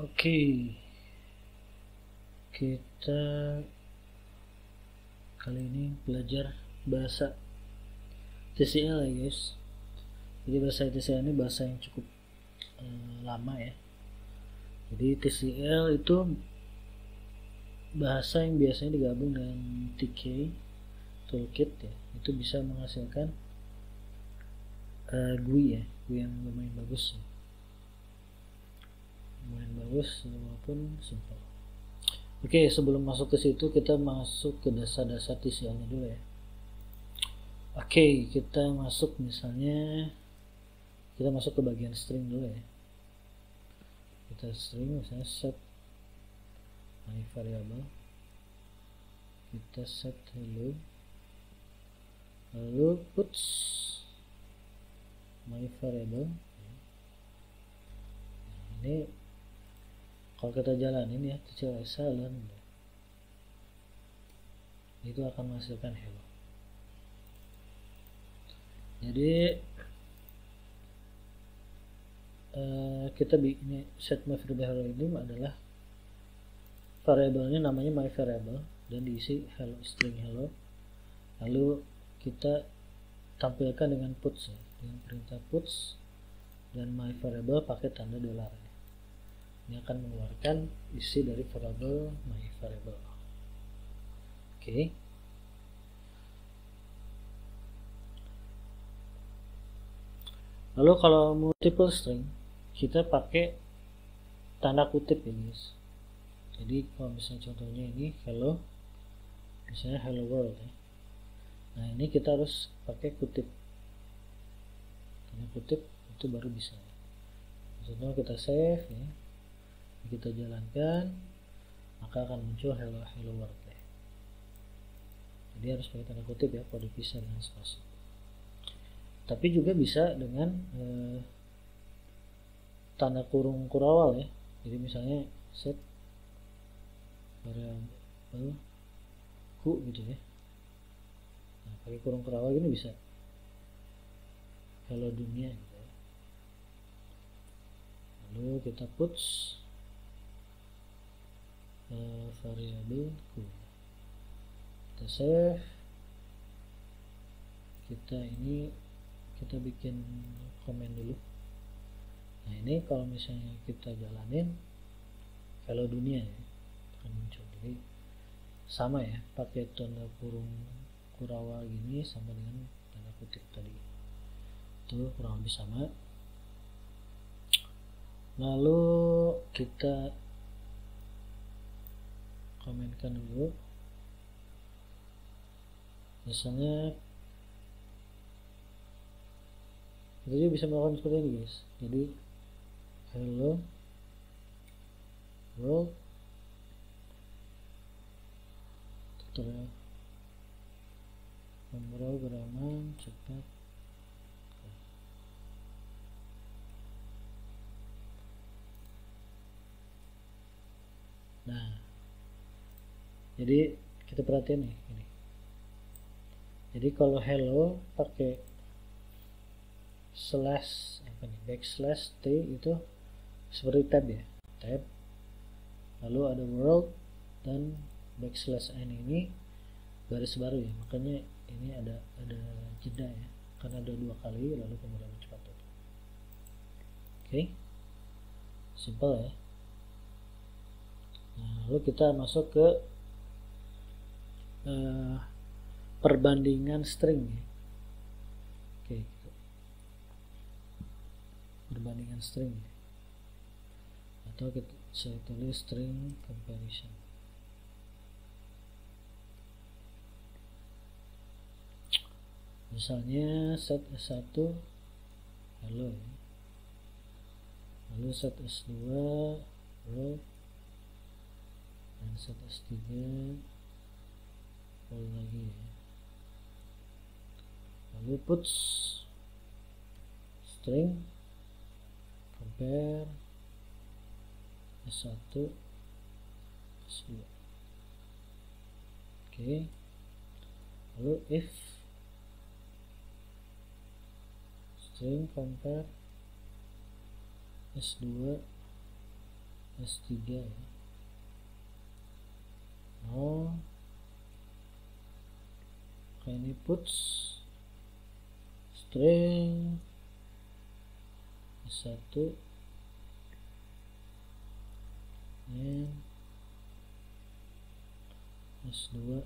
Oke, kita kali ini belajar bahasa TCL ya guys. Jadi bahasa TCL ini bahasa yang cukup lama ya. Jadi TCL itu bahasa yang biasanya digabung dengan TK toolkit ya. Itu bisa menghasilkan GUI ya, GUI yang lumayan bagus ya. Lumayan bagus walaupun simple. Oke, sebelum masuk ke situ kita masuk ke dasar-dasar TCL-nya dulu ya. Oke, kita masuk ke bagian string dulu ya. Kita string misalnya set my variable, kita set hello, lalu puts my variable. Ini kalau kita jalanin ya TCL silent, itu akan menghasilkan hello. Jadi kita ini set my variable ini adalah variabelnya namanya my variable dan diisi hello, string hello, lalu kita tampilkan dengan puts ya, dengan perintah puts dan my variable pakai tanda dolar ya. Ini akan mengeluarkan isi dari variable my variable. Oke. Lalu kalau multiple string kita pakai tanda kutip ya guys. Jadi kalau misalnya contohnya ini hello, misalnya hello world ya. Nah ini kita harus pakai kutip, tanda kutip itu baru bisa. Contohnya kita save ya, kita jalankan, maka akan muncul hello world ya. Jadi harus pakai tanda kutip ya, kalau dipisah dengan spasi. Tapi juga bisa dengan tanda kurung kurawal ya. Jadi misalnya set variable ku gitu ya. Nah, pakai kurung kurawal gini bisa hello dunia gitu ya. Lalu kita puts variable ku. Kita save. Kita bikin komen dulu. Nah ini kalau misalnya kita jalanin hello dunia ya, akan muncul. Jadi sama ya, pakai tanda kurung kurawal gini sama dengan tanda kutip tadi, itu kurang lebih sama. Lalu kita komenkan dulu, misalnya kita juga bisa melakukan seperti ini guys. Jadi hello world tutorial pemrograman cepat. Nah jadi kita perhatiin nih ini. Jadi kalau hello pakai backslash t itu seperti tab ya, tab, lalu ada world dan backslash n ini baris baru ya, makanya ini ada jeda ya, karena ada 2 kali lalu kemudian cepat. Oke, simple ya. Nah, lalu kita masuk ke perbandingan string ya. Oke, perbandingan string atau saya tulis string comparison. Misalnya set S1 hello ya, lalu set S2 world, dan set S3 world lagi ya. Lalu puts string compare S1 S2. Oke. Lalu if string compare S2 S3 ya. Oh, kayak ini puts string S1 and S2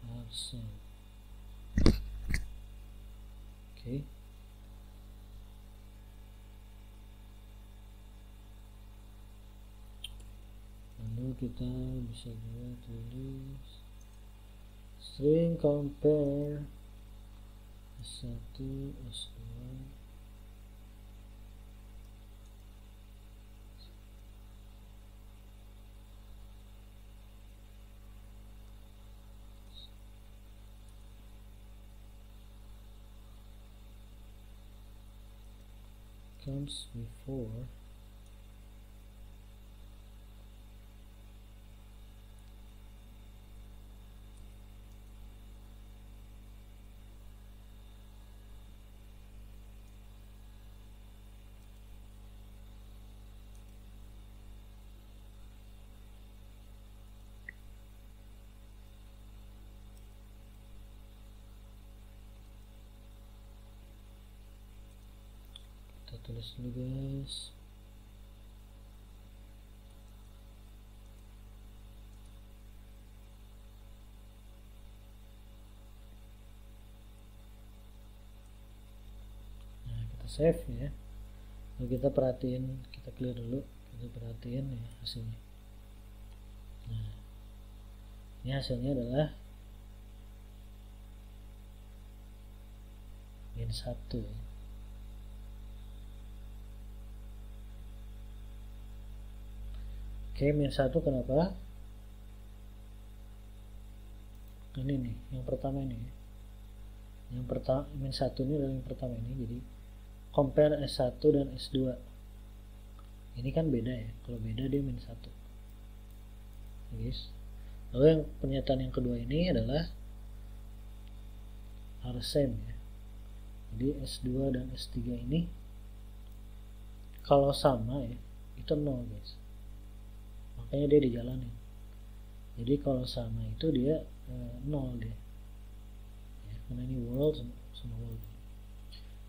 are same. Oke. Lalu kita bisa juga tulis string compare S1 S2 comes before kita tulis dulu guys. Nah, kita save ya. Lalu kita perhatiin, kita clear dulu, kita perhatiin ya hasilnya. Nah, ini hasilnya adalah min 1 ya. Oke, min 1 kenapa? Ini nih, yang pertama ini. Yang pertama min 1 ini adalah yang pertama ini. Jadi compare S1 dan S2. Ini kan beda ya. Kalau beda dia min 1. Guys. Lalu yang pernyataan yang kedua ini adalah are same ya. Jadi S2 dan S3 ini kalau sama ya, itu 0 guys. Makanya dia dijalanin. Jadi kalau sama itu dia 0 dia ya, karena ini world sama world.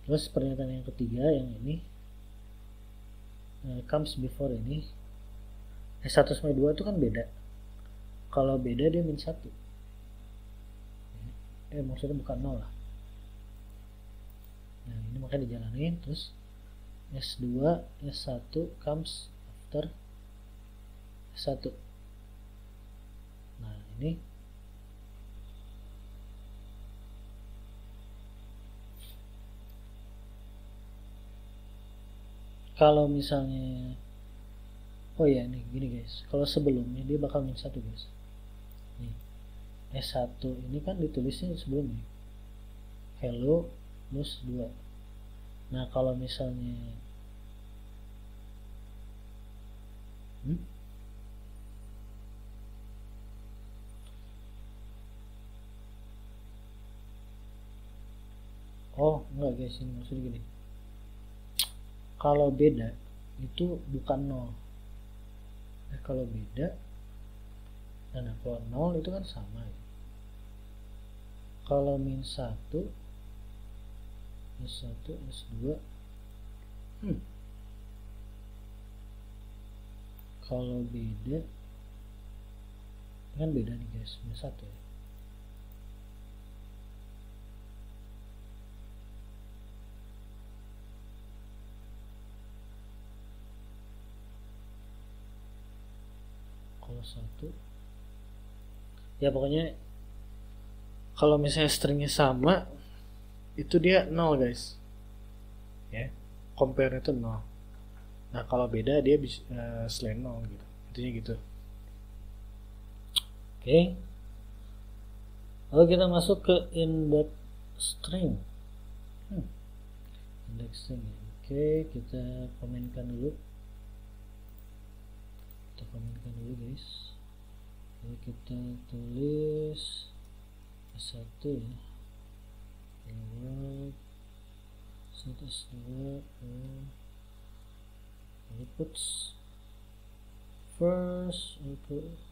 Terus pernyataan yang ketiga yang ini comes before ini S1 sama 2 itu kan beda. Kalau beda dia min 1 ya. Maksudnya bukan 0 lah. Nah ini makanya dijalanin. Terus S2 S1 comes after S1. Nah ini kalau misalnya oh ya nih gini guys, kalau sebelumnya dia bakal min 1 guys. Nih S1 ini kan ditulisnya sebelumnya hello plus 2. Nah kalau misalnya oh enggak guys, ini maksudnya gini, kalau beda itu bukan 0. Kalau beda, nah kalau 0 itu kan sama ya. Kalau min 1 S1 S2 kalau beda kan beda nih guys, min 1 ya. Kalau 1 ya pokoknya kalau misalnya stringnya sama itu dia 0 guys ya, compare itu 0. Nah kalau beda dia bisa selain 0 gitu, intinya gitu. Oke. Lalu kita masuk ke index string. Index string. Oke, kita komenkan dulu. Guys. Lalu kita tulis S1 ya. World S2 Lalu puts first occurrence.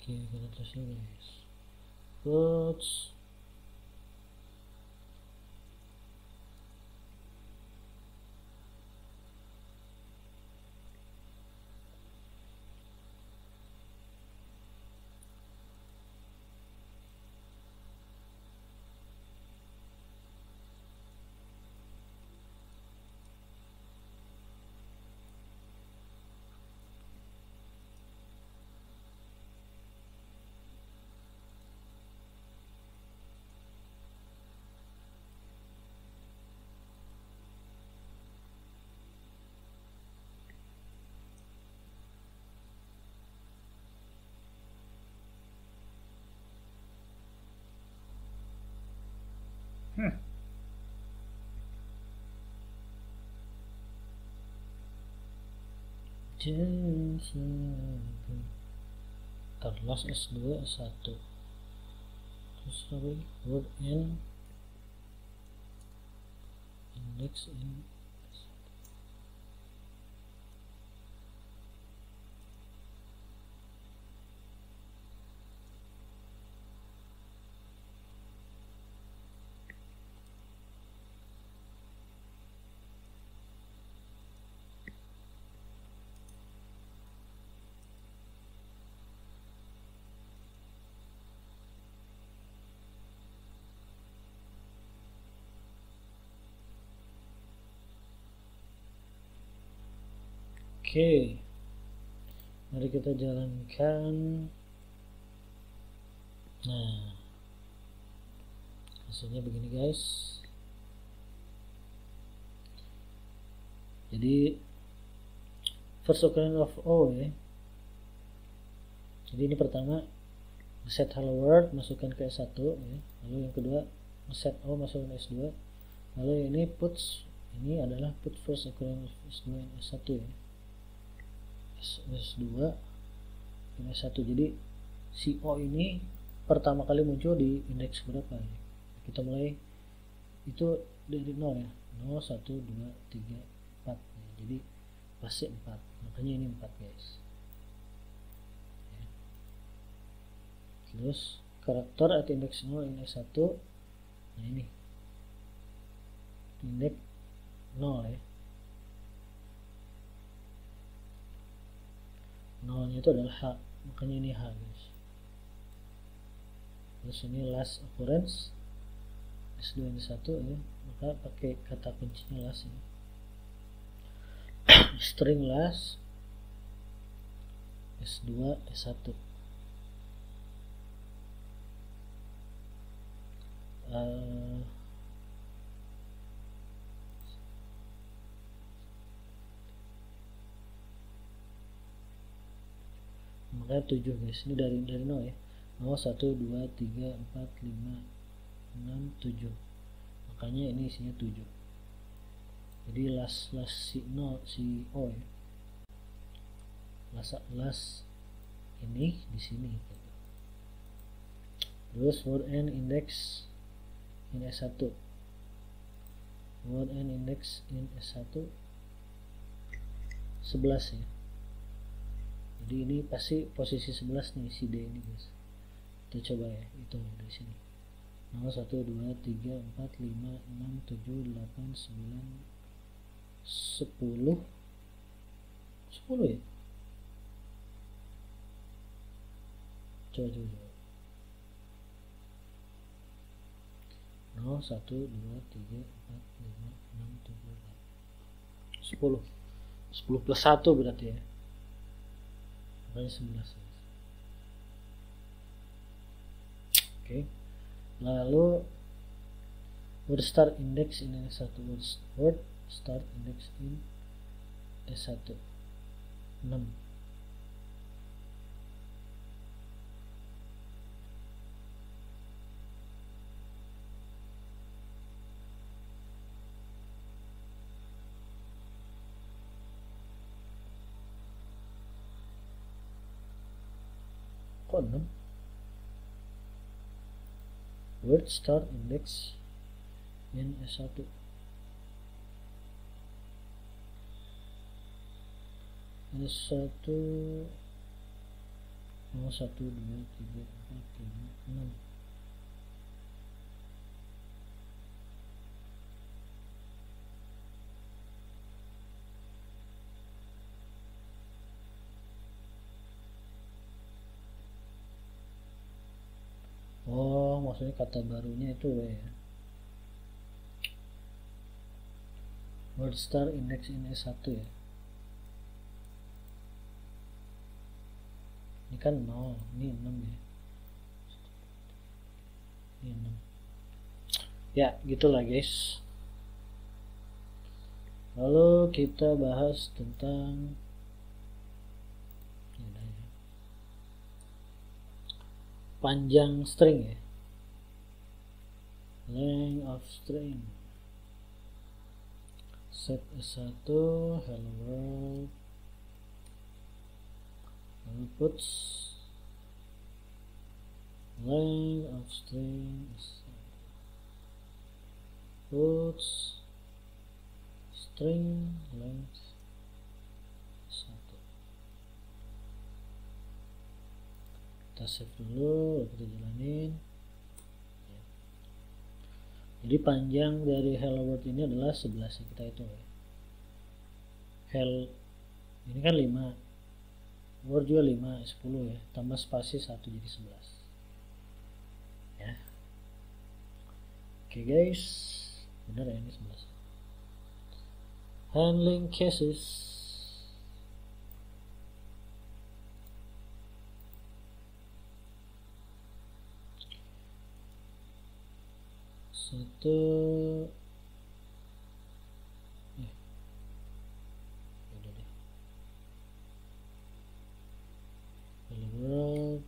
Oke, kita tulisnya guys, puts terlas S2 S1 terus lagi word and index in Oke, mari kita jalankan. Nah, hasilnya begini guys. Jadi first occurrence of O ya. Jadi ini pertama set hello world masukkan ke S1 ya. Lalu yang kedua set O masukkan ke S2. Lalu ini puts, ini adalah put first occurrence of S2 dan S1 ya. S2 dan S1. Jadi si O ini pertama kali muncul di indeks berapa ya? Kita mulai itu dari 0 ya. 0, 1, 2, 3, 4 ya. Jadi pasti 4. Makanya ini 4 guys. Ya. Terus karakter at index 0 in S1. Nah ini indeks 0 ya. 0 nya itu adalah H, makanya ini H guys. Terus ini last occurrence S2 dan S1 ya, maka pakai kata kuncinya last ya. String last S2 S1. Makanya 7 guys, ini dari 0 ya. 0, 1, 2, 3, 4, 5, 6, 7. Makanya ini isinya 7. Jadi last si 0 si O ya. Last ini di sini gitu. Terus word and index in S1. Word and index in S1 11 ya. Jadi ini pasti posisi 11 nih si D ini guys. Kita coba ya, hitung dari sini. 0, 1, 2, 3, 4, 5, 6, 7, 8, 9, 10 ya. Coba 0, 1, 2, 3, 4, 5, 6, 7, 8 10 plus 1 berarti ya. Makanya 11 ya. Oke. Lalu word start index in S1. Word start index in S1. 6. Kok 6? Word start index in S1. S1 0, 1, 2, 3, 4, 5, 6. Oh, maksudnya kata barunya itu W ya. Word start index in S1 ya. Ini kan 0, ini 6 ya. Ini 6. Ya, gitulah guys. Lalu kita bahas tentang panjang string ya. Length of string. Set S1 hello world. Lalu puts length of string puts string length 1. Kita save dulu, kita jalanin. Jadi panjang dari hello world ini adalah 11 ya, kita hitung ya. Ini kan 5, word juga 5, 10 ya, tambah spasi 1 jadi 11 ya. Oke guys, benar ya ini 11. Handling cases. Satu udah deh. Hello world,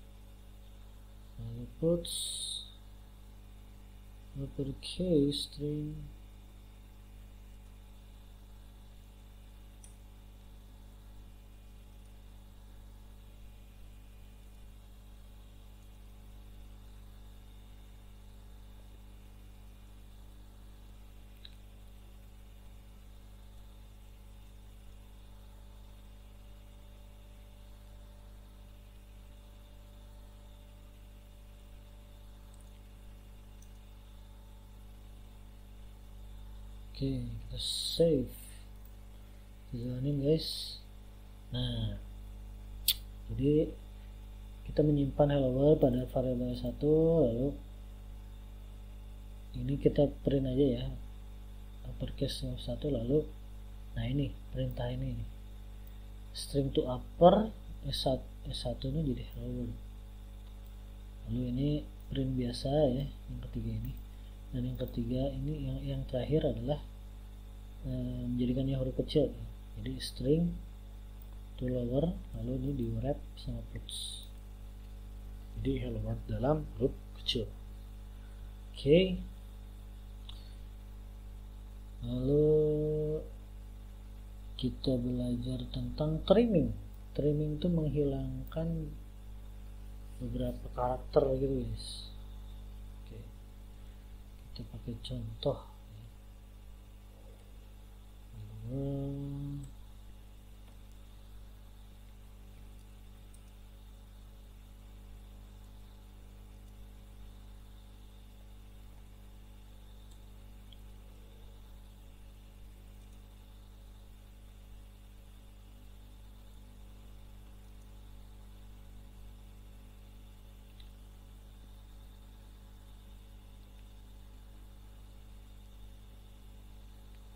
lalu puts uppercase string Oke, kita save, jalanin guys. Nah, jadi kita menyimpan hello world pada variabel 1, lalu ini kita print aja ya, uppercase 1, lalu nah ini perintah ini string to upper S1 ini jadi hello world, lalu ini print biasa ya, yang ketiga ini. Dan yang ketiga ini yang terakhir adalah menjadikannya huruf kecil ya. Jadi string to lower, lalu ini di wrap sama puts, jadi hello world dalam huruf kecil. Oke. Lalu kita belajar tentang trimming. Trimming itu menghilangkan beberapa karakter gitu guys. Kita pakai contoh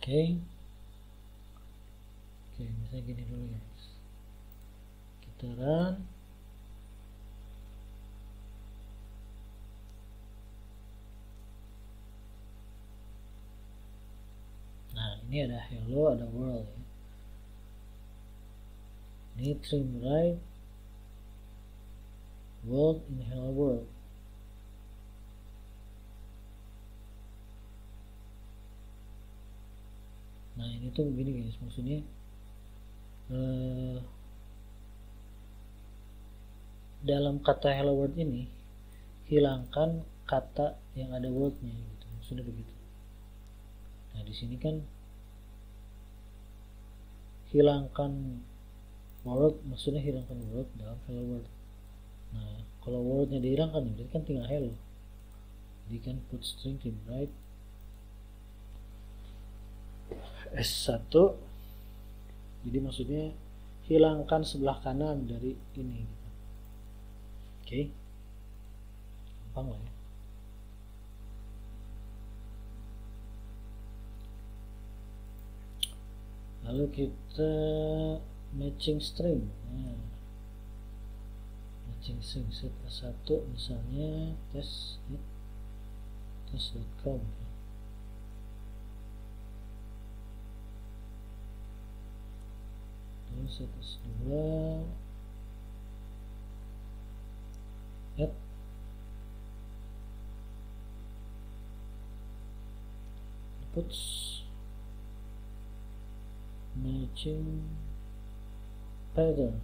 Oke, misalnya gini dulu guys, kita run. Nah ini ada hello, ada world ya. Ini trim right world in hello world. Nah ini tuh begini guys, maksudnya dalam kata hello world ini hilangkan kata yang ada wordnya gitu, maksudnya begitu. Nah di sini kan hilangkan word, maksudnya hilangkan word dalam hello world. Nah kalau wordnya dihilangkan berarti kan tinggal hello. Jadi kan put string trim right S1, jadi maksudnya hilangkan sebelah kanan dari ini gitu. Oke, gampang lah ya. Lalu kita matching string. Nah, matching string set S1 misalnya test.com. Terus set S2 add puts matching pattern.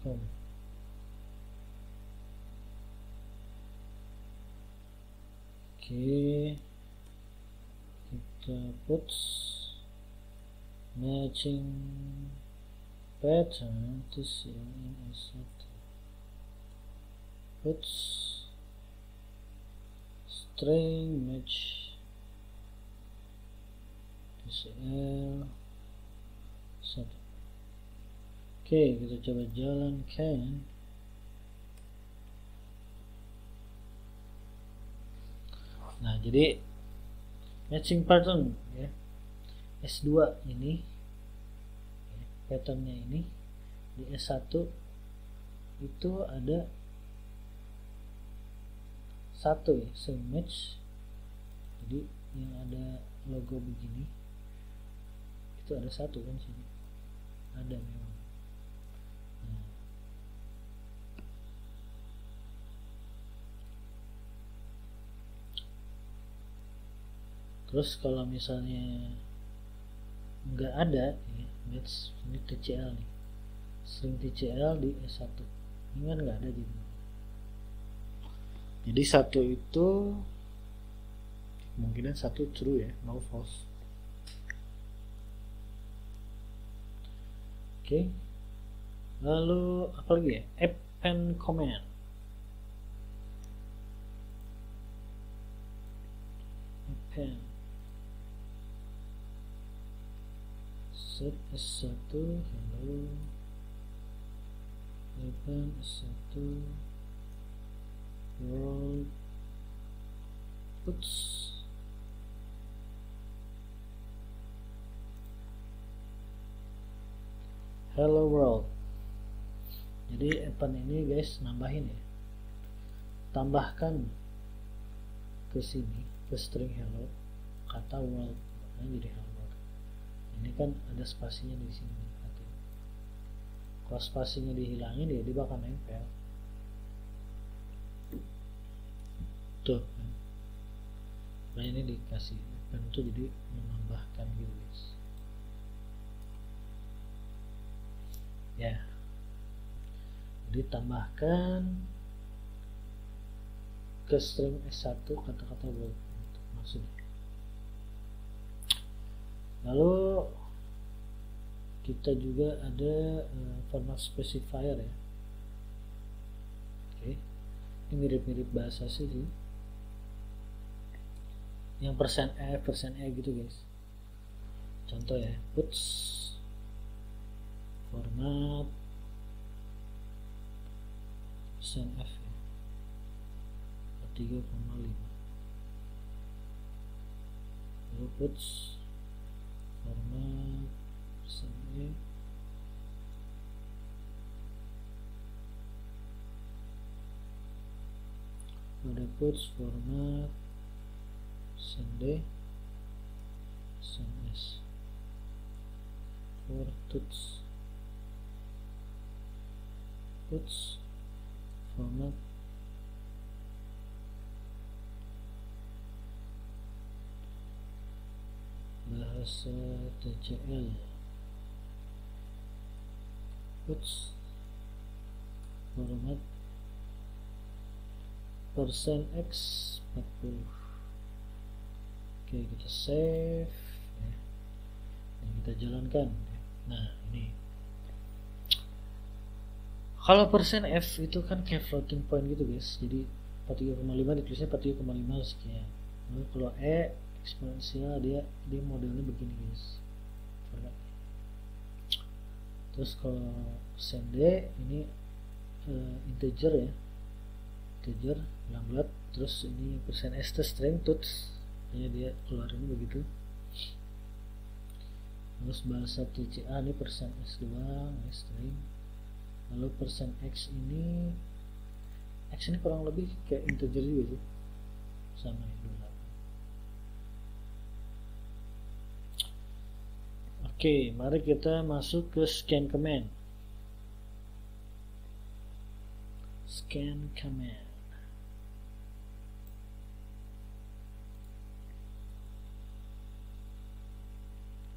.com. Oke, kita puts matching pattern to CLS1 puts string match TCL1. Oke, kita coba jalankan. Nah, jadi matching pattern ya. S2 ini ya, patternnya ini di S1 itu ada satu ya, string match. Jadi yang ada logo begini itu ada satu kan sini. Ada memang. Nah, terus kalau misalnya nggak ada ya, match ini TCL nih, string TCL di S1 ini kan nggak ada jadi satu itu kemungkinan satu true ya, no false. Oke, lalu apa lagi ya, append command. Append set S1 hello, append S1 world puts hello world. Jadi append ini guys nambahin ya, tambahkan ke sini ke string hello kata world, makanya jadi hello world. Ini kan ada spasinya di sini. Kalau spasinya dihilangin dia bakal nempel. Tuh kan. Nah ini dikasih append tuh jadi menambahkan gitu guys. Ya. Jadi tambahkan ke string S1 kata-kata world maksudnya. Lalu kita juga ada format specifier ya. Oke. Ini mirip-mirip bahasa C sih. Yang %e gitu guys. Contoh ya, puts format persen F ya, 3,5. lalu puts format persen E pada puts format persen D persen S for puts format bahasa TCL, puts format persen X 40. Oke, kita save ya. Dan kita jalankan. Nah, ini kalau persen F itu kan kayak floating point gitu guys, jadi 43,5 ditulisnya 43,5 sekian. Lalu kalau E eksponensial dia modelnya begini guys. Terus kalau persen D ini integer ya, integer bulat, terus ini persen S itu string tuts, ya dia keluarin begitu. Terus bahasa TCA ini persen S doang ya, string. Lalu persen X ini kurang lebih kayak integer juga sih, sama ya 28. Oke, mari kita masuk ke scan command. Scan command.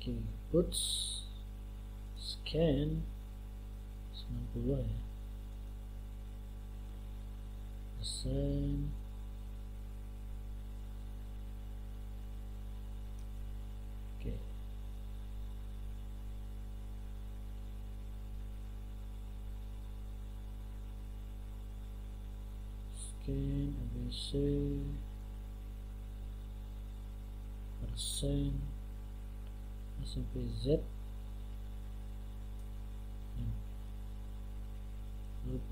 Oke, puts scan 90 ya, persen oke. Scan ABC persen sampai Z.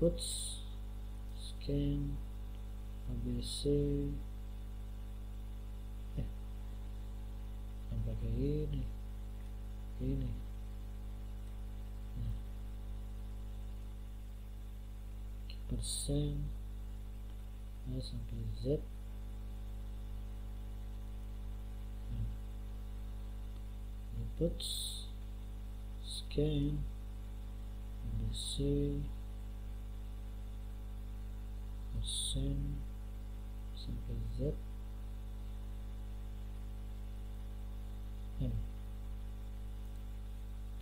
Puts scan ABC sampai ke ini nah, persen A sampai Z. Puts scan ABC persen sampai Z M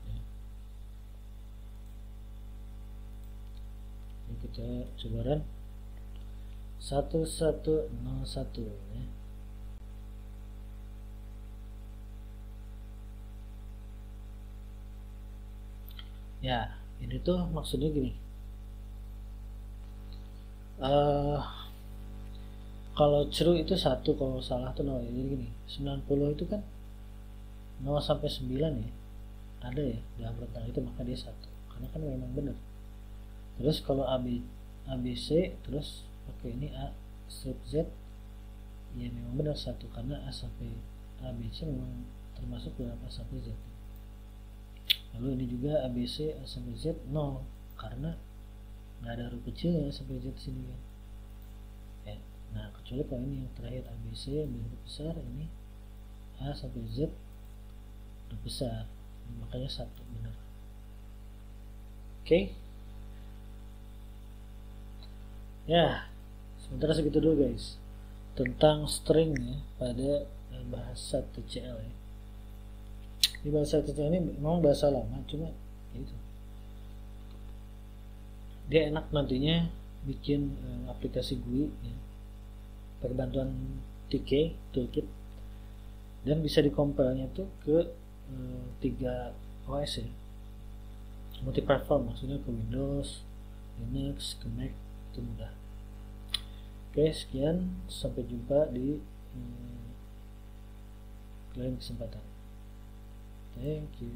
ya. Ini kita coba run 1101 ya. Ya, ini tuh maksudnya gini. Kalau true itu 1, kalau salah tuh 0 ya. Jadi gini, 90 itu kan 0 sampai 9 ya. Ada ya dalam rentang itu, maka dia 1. Karena kan memang benar. Terus kalau ABC terus pakai ini A strip Z, ya memang benar 1 karena A sampai ABC memang termasuk dalam A sampai Z. Lalu ini juga ABC A sampai Z 0 karena nggak ada huruf kecilnya sampai Z sini kan ya. Nah kecuali kalau ini yang terakhir ABC yang huruf besar, ini A sampai Z huruf besar, makanya 1 benar. Oke. Ya, sementara segitu dulu guys tentang string ya pada bahasa TCL ya. Di bahasa TCL ini memang bahasa lama, cuma itu dia enak nantinya bikin aplikasi GUI ya, pakai bantuan TK Toolkit, dan bisa dikompilnya tuh ke 3 OS ya, multi platform, maksudnya ke Windows, Linux, ke Mac, itu mudah. Oke, sekian, sampai jumpa di lain kesempatan. Thank you.